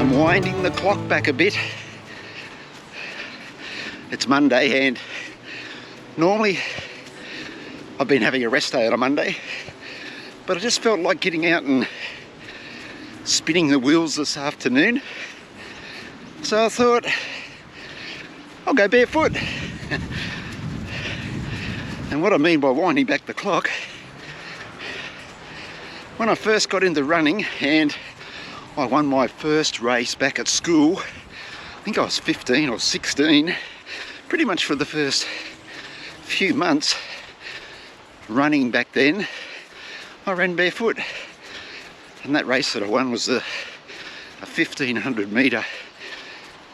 I'm winding the clock back a bit. It's Monday, and normally I've been having a rest day on a Monday, but I just felt like getting out and spinning the wheels this afternoon. So I thought, I'll go barefoot. And what I mean by winding back the clock, when I first got into running and I won my first race back at school, I think I was 15 or 16, pretty much for the first few months running back then, I ran barefoot. And that race that I won was a 1500 metre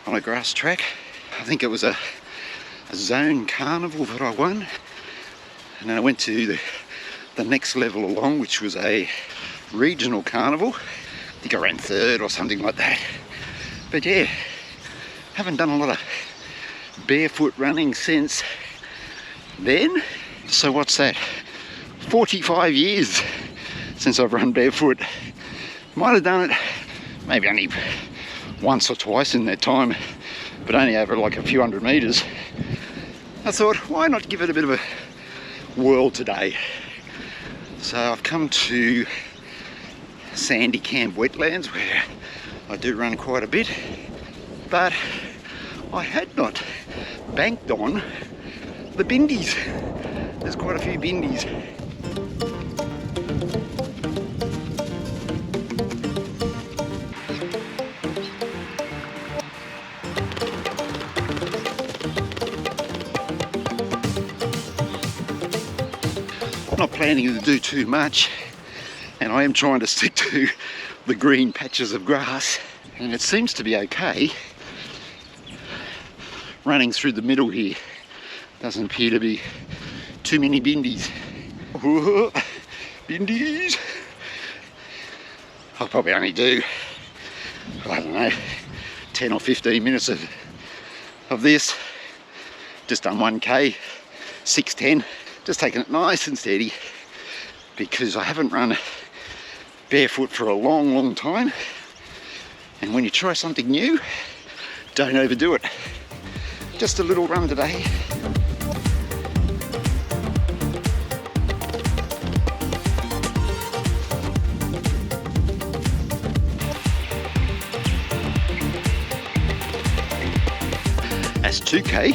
on a grass track. I think it was a zone carnival that I won. And then I went to the next level along, which was a regional carnival. I think I ran third or something like that. But yeah, haven't done a lot of barefoot running since then. So what's that? 45 years since I've run barefoot. Might have done it maybe only once or twice in that time, but only over like a few hundred metres. I thought, why not give it a bit of a whirl today? So I've come to Sandy Camp wetlands where I do run quite a bit, but I had not banked on the bindies. There's quite a few bindies. I'm not planning to do too much, and I am trying to stick to the green patches of grass, and it seems to be okay running through the middle here. Doesn't appear to be too many bindies. Ooh, bindies. I'll probably only do, I don't know, 10 or 15 minutes of this. Just done 1k, 6:10. Just taking it nice and steady because I haven't run barefoot for a long time. And when you try something new, don't overdo it. Just a little run today. That's 2k,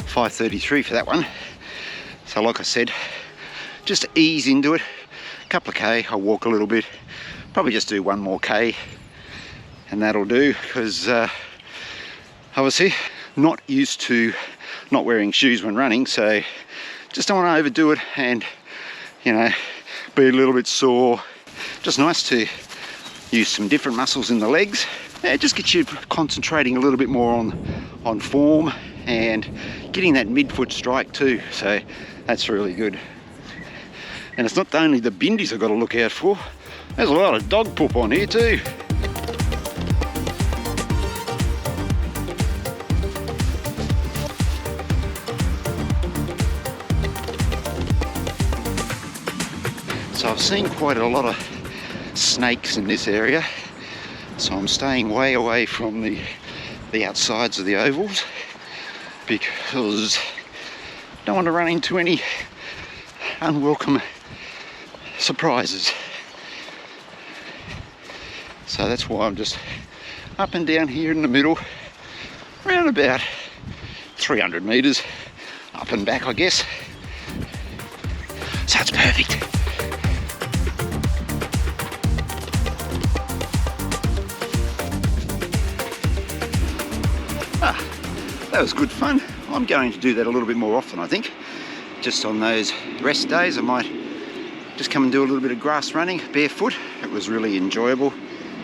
5:33 for that one. So like I said, just ease into it. A couple of k, I'll walk a little bit. Probably just do one more k and that'll do, because obviously not used to not wearing shoes when running, so just don't want to overdo it and, you know, be a little bit sore. Just nice to use some different muscles in the legs. Yeah, it just gets you concentrating a little bit more on form and getting that midfoot strike too, so that's really good. And it's not only the bindies I've got to look out for, there's a lot of dog poop on here too. So I've seen quite a lot of snakes in this area, so I'm staying way away from the outsides of the ovals because I don't want to run into any unwelcome surprises. So that's why I'm just up and down here in the middle, around about 300 metres up and back, I guess. So it's perfect. That was good fun. I'm going to do that a little bit more often, I think. Just on those rest days, I might just come and do a little bit of grass running barefoot. It was really enjoyable,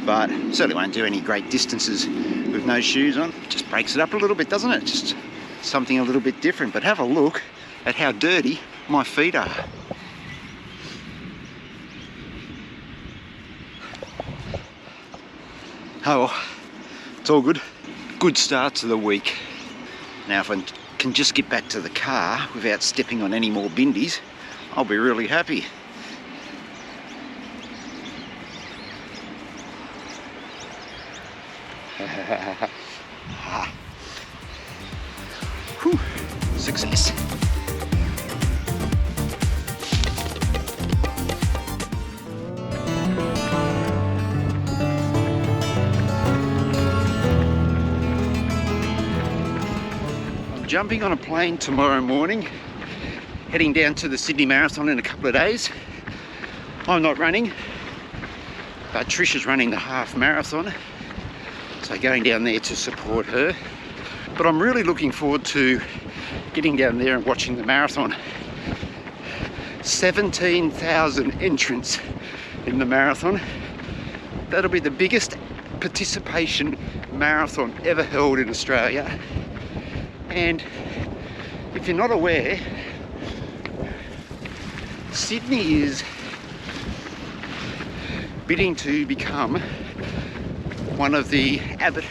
but certainly won't do any great distances with no shoes on. It just breaks it up a little bit, doesn't it? Just something a little bit different. But have a look at how dirty my feet are. Oh well, it's all good. Good start to the week. Now if I can just get back to the car without stepping on any more bindies, I'll be really happy. Whew. Success. I'm jumping on a plane tomorrow morning, heading down to the Sydney Marathon in a couple of days. I'm not running, but Trish is running the half marathon, so going down there to support her. But I'm really looking forward to getting down there and watching the marathon. 17,000 entrants in the marathon. That'll be the biggest participation marathon ever held in Australia. And if you're not aware, Sydney is bidding to become one of the Abbott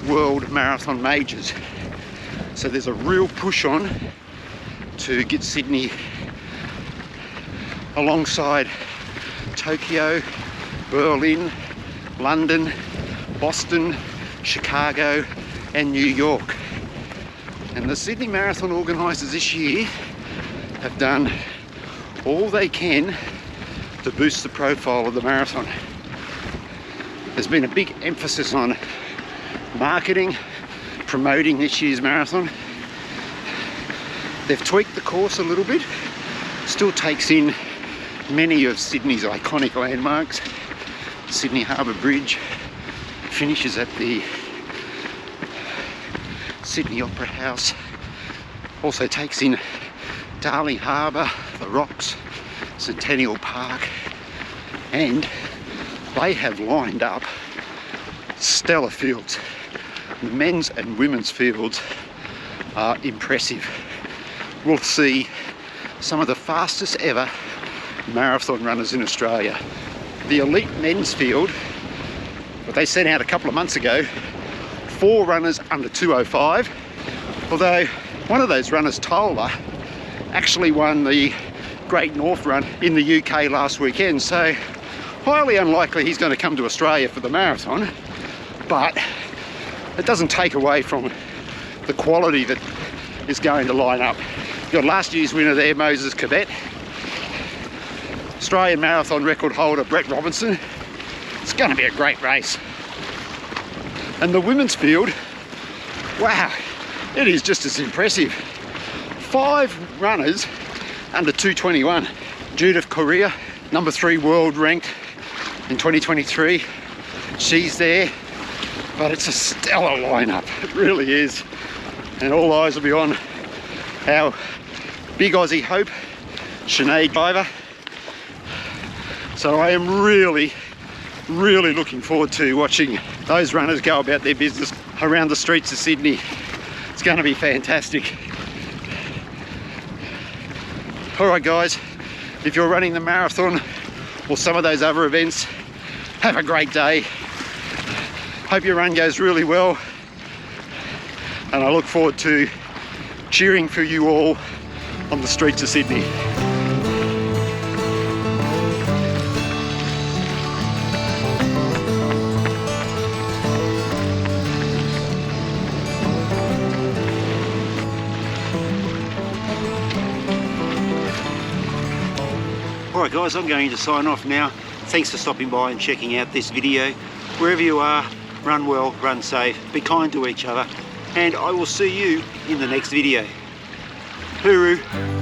World Marathon Majors. So there's a real push on to get Sydney alongside Tokyo, Berlin, London, Boston, Chicago and New York. And the Sydney Marathon organisers this year have done all they can to boost the profile of the marathon. There's been a big emphasis on marketing, promoting this year's marathon. They've tweaked the course a little bit, still takes in many of Sydney's iconic landmarks. Sydney Harbour Bridge, finishes at the Sydney Opera House, also takes in Darling Harbour, the Rocks, Centennial Park, and they have lined up stellar fields. The men's and women's fields are impressive. We'll see some of the fastest ever marathon runners in Australia. The elite men's field, what they sent out a couple of months ago, 4 runners under 2:05, although one of those runners, Tola, actually won the Great North Run in the UK last weekend, so highly unlikely he's going to come to Australia for the marathon, but it doesn't take away from the quality that is going to line up. You've got last year's winner there, Moses Corbett, Australian marathon record holder Brett Robinson. It's going to be a great race. And the women's field, wow, it is just as impressive. 5 runners under 2:21. Judith Correa, number 3 world ranked in 2023. She's there, but it's a stellar lineup. It really is. And all eyes will be on our big Aussie hope, Sinead Driver. So I am really looking forward to watching those runners go about their business around the streets of Sydney. It's going to be fantastic. All right guys, if you're running the marathon or some of those other events, have a great day. Hope your run goes really well, and I look forward to cheering for you all on the streets of Sydney. Alright guys, I'm going to sign off now. Thanks for stopping by and checking out this video. Wherever you are, run well, run safe, be kind to each other, and I will see you in the next video. Hooroo!